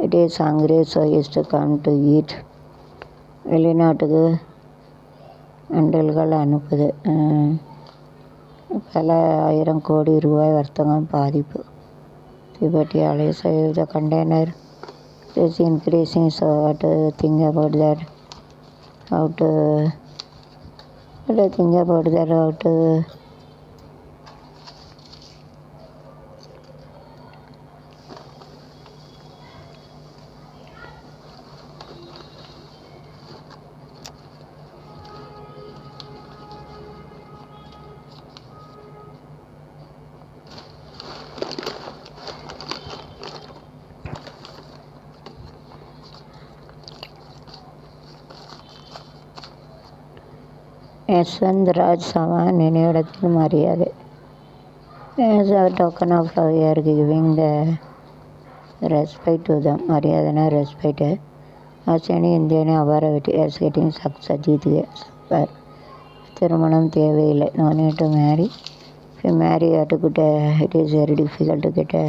It is hungry, so he used to come to eat. வெளிநாட்டுக்கு அண்டல்கள் அனுப்புது. பல 1000 கோடி ரூபாய் வர்த்தகம் பாதிப்பு. Tibetan allies save the container is increasing, so what do you think about that? What do you think about that? Yashwant Raj Chavan நினைவிடத்தில் மரியாதை. As a token of love, we are giving the respect to them. மரியாதைனா respect. ஆசியானி இந்தியானி அபார வெட்டி as getting Sajith super. திருமணம் தேவையில்லை. No need to marry. If you marry, you have to get it is very difficult to get a